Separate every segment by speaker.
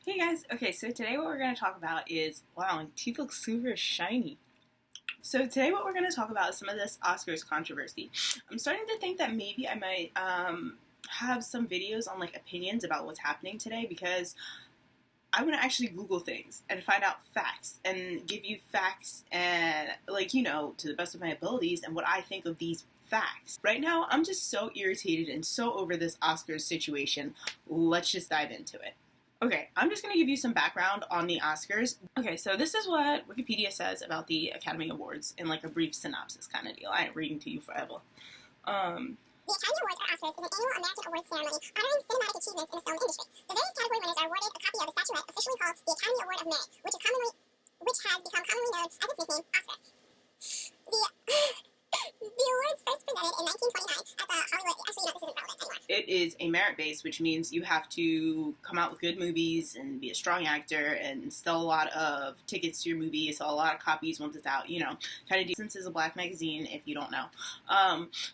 Speaker 1: Hey guys, okay, so today what we're going to talk about is, wow, my teeth look super shiny. So today what we're going to talk about is some of this Oscars controversy. I'm starting to think that maybe I might have some videos on like opinions about what's happening today, because I want to actually Google things and find out facts and give you facts and to the best of my abilities and what I think of these facts. Right now, I'm just so irritated and so over this Oscars situation. Let's just dive into it. Okay, I'm just going to give you some background on the Oscars. Okay, so this is what Wikipedia says about the Academy Awards in like a brief synopsis kind of deal. I ain't reading to you forever.
Speaker 2: The Academy Awards, or Oscars, is an annual American awards ceremony honoring cinematic achievements in the film industry. The various category winners are awarded a copy of a statuette officially called the Academy Award of Merit, which has become commonly known as its nickname, Oscar. The awards first presented in 1929 at the Hollywood... Actually, this isn't relevant anymore.
Speaker 1: It is a merit-based, which means you have to come out with good movies and be a strong actor and sell a lot of tickets to your movie, sell a lot of copies once it's out, kind of do. Essence is a black magazine, if you don't know.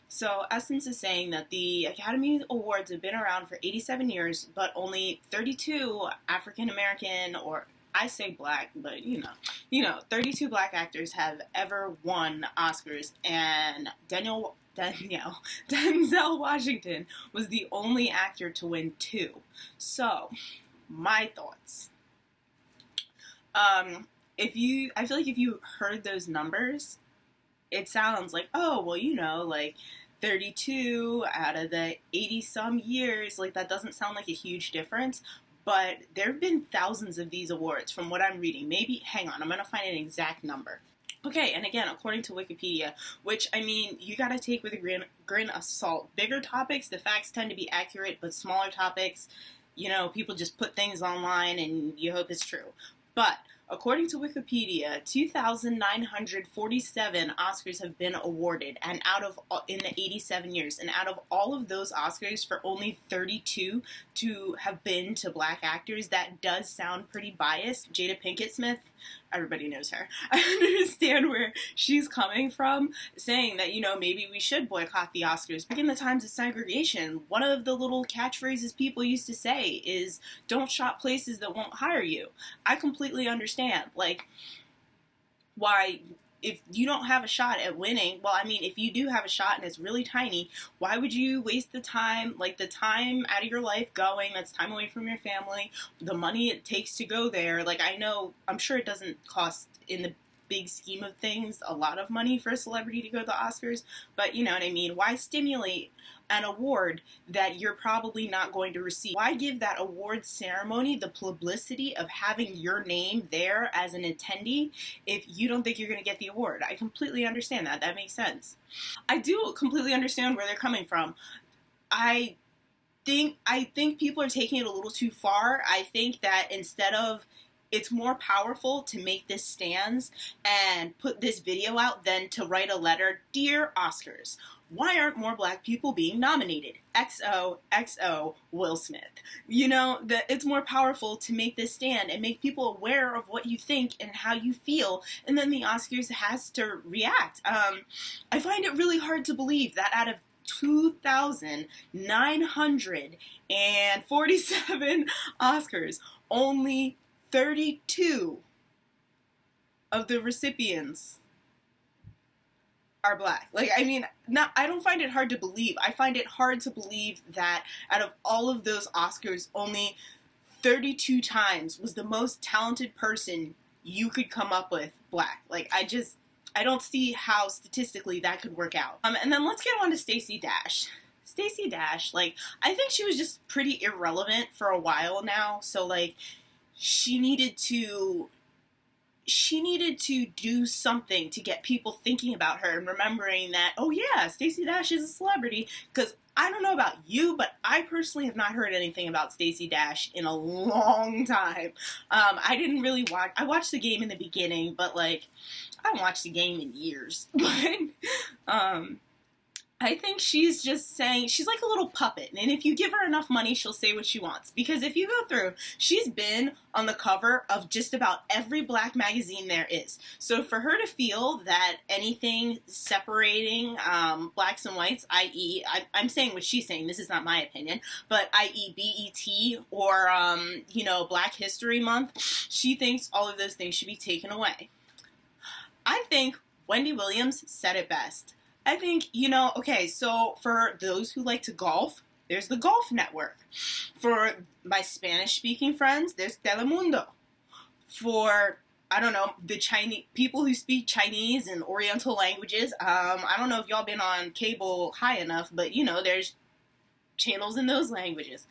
Speaker 1: So Essence is saying that the Academy Awards have been around for 87 years, but only 32 African-American, or I say black, but 32 black actors have ever won Oscars, and Denzel Washington was the only actor to win 2. So, my thoughts. I feel like if you heard those numbers, it sounds like, oh, well, like 32 out of the 80 some years, like that doesn't sound like a huge difference. But there have been thousands of these awards from what I'm reading. Maybe, hang on, I'm going to find an exact number. Okay, and again, according to Wikipedia, which, you gotta take with a grain of salt. Bigger topics, the facts tend to be accurate, but smaller topics, people just put things online and you hope it's true. But according to Wikipedia, 2,947 Oscars have been awarded, and in the 87 years, and out of all of those Oscars, for only 32 to have been to black actors, that does sound pretty biased. Jada Pinkett Smith, everybody knows her. I understand where she's coming from, saying that, maybe we should boycott the Oscars. Back in the times of segregation, one of the little catchphrases people used to say is, don't shop places that won't hire you. I completely understand, why, if you don't have a shot at winning, if you do have a shot and it's really tiny, why would you waste the time out of your life going, that's time away from your family, the money it takes to go there, I'm sure it doesn't cost, in the big scheme of things, a lot of money for a celebrity to go to the Oscars, but you know what I mean, why stimulate an award that you're probably not going to receive? Why give that award ceremony the publicity of having your name there as an attendee if you don't think you're going to get the award? I completely understand that. That makes sense. I do completely understand where they're coming from. I think people are taking it a little too far. I think that it's more powerful to make this stance and put this video out than to write a letter, Dear Oscars, why aren't more black people being nominated? XOXO Will Smith. That it's more powerful to make this stand and make people aware of what you think and how you feel, and then the Oscars has to react. I find it really hard to believe that out of 2,947 Oscars, only 32 of the recipients are black. I don't find it hard to believe. I find it hard to believe that out of all of those Oscars, only 32 times was the most talented person you could come up with black. I don't see how statistically that could work out. And then let's get on to Stacy Dash. Stacy Dash, I think she was just pretty irrelevant for a while now, so she needed to do something to get people thinking about her and remembering that, oh yeah, Stacy Dash is a celebrity, because I don't know about you, but I personally have not heard anything about Stacy Dash in a long time. I didn't really I watched the game in the beginning, but I haven't watched the game in years. But I I think she's just saying, she's like a little puppet, and if you give her enough money, she'll say what she wants. Because if you go through, she's been on the cover of just about every black magazine there is. So for her to feel that anything separating blacks and whites, i.e., I'm saying what she's saying, this is not my opinion, but i.e. BET or, Black History Month, she thinks all of those things should be taken away. I think Wendy Williams said it best. I think, okay, so for those who like to golf, there's the Golf Network. For my Spanish-speaking friends, there's Telemundo. For, I don't know, the Chinese people who speak Chinese and Oriental languages, I don't know if y'all been on cable high enough, but, there's channels in those languages.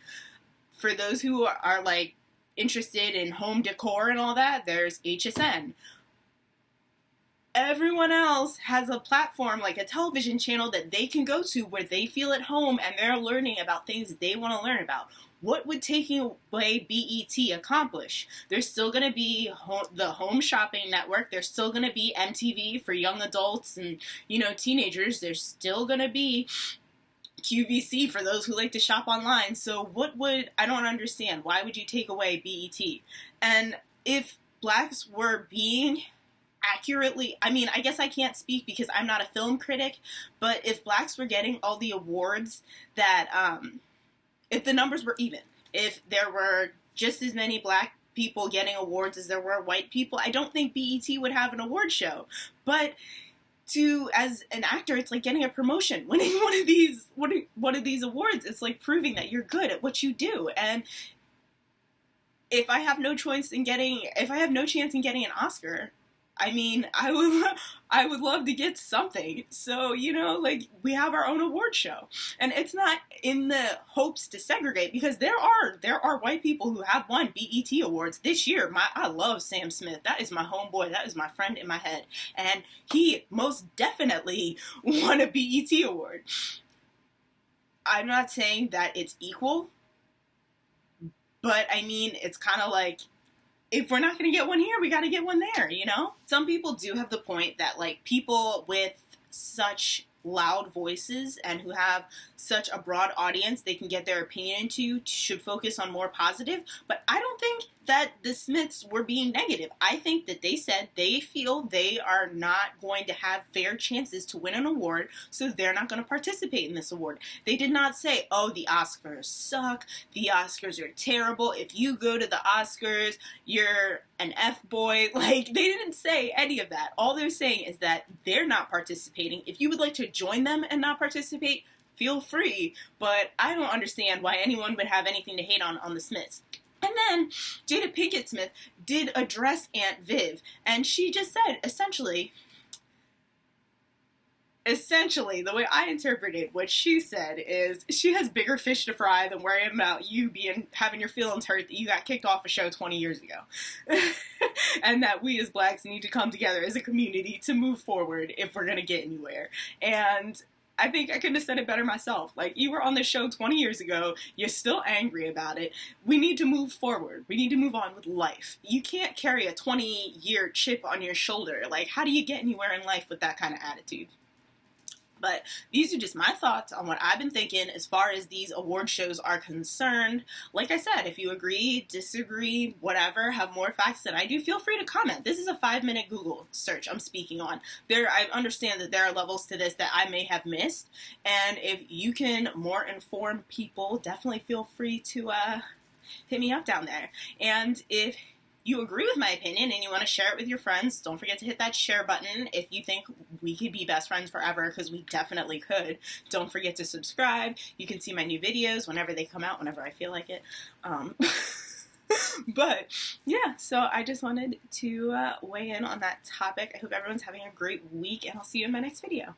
Speaker 1: For those who are like, interested in home decor and all that, there's HSN. Everyone else has a platform, like a television channel that they can go to where they feel at home and they're learning about things that they want to learn about. What would taking away BET accomplish? There's still going to be the Home Shopping Network. There's still going to be MTV for young adults and, teenagers. There's still going to be QVC for those who like to shop online. So I don't understand. Why would you take away BET? And if blacks were being accurately, I guess I can't speak because I'm not a film critic, but if blacks were getting all the awards that, if the numbers were even, if there were just as many black people getting awards as there were white people, I don't think BET would have an award show. But as an actor, it's like getting a promotion. Winning one of these awards, it's like proving that you're good at what you do. And if I have no chance in getting an Oscar, I would love to get something. So, we have our own award show. And it's not in the hopes to segregate, because there are white people who have won BET awards this year. I love Sam Smith. That is my homeboy. That is my friend in my head. And he most definitely won a BET award. I'm not saying that it's equal, but it's kind of like, if we're not going to get one here, we got to get one there, Some people do have the point that, like, people with such loud voices and who have such a broad audience they can get their opinion into should focus on more positive. But I don't think that the Smiths were being negative. I think that they said they feel they are not going to have fair chances to win an award, so they're not going to participate in this award. They did not say, oh, the Oscars suck, the Oscars are terrible, if you go to the Oscars, you're an F-boy. Like, they didn't say any of that. All they're saying is that they're not participating. If you would like to join them and not participate, feel free, but I don't understand why anyone would have anything to hate on the Smiths. And then Jada Pinkett Smith did address Aunt Viv, and she just said, essentially, the way I interpreted what she said is she has bigger fish to fry than worrying about you having your feelings hurt that you got kicked off a show 20 years ago. And that we as blacks need to come together as a community to move forward if we're going to get anywhere. And I think I could have said it better myself. Like, you were on this show 20 years ago. You're still angry about it. We need to move forward. We need to move on with life. You can't carry a 20-year chip on your shoulder. Like, how do you get anywhere in life with that kind of attitude? But these are just my thoughts on what I've been thinking as far as these award shows are concerned. Like I said, if you agree, disagree, whatever, have more facts than I do, feel free to comment. This is a 5-minute Google search I'm speaking on. I understand that there are levels to this that I may have missed. And if you can more inform people, definitely feel free to hit me up down there. And if you agree with my opinion and you want to share it with your friends, don't forget to hit that share button. If you think we could be best friends forever, because we definitely could, don't forget to subscribe. You can see my new videos whenever they come out, whenever I feel like it. But yeah, so I just wanted to weigh in on that topic. I hope everyone's having a great week, and I'll see you in my next video.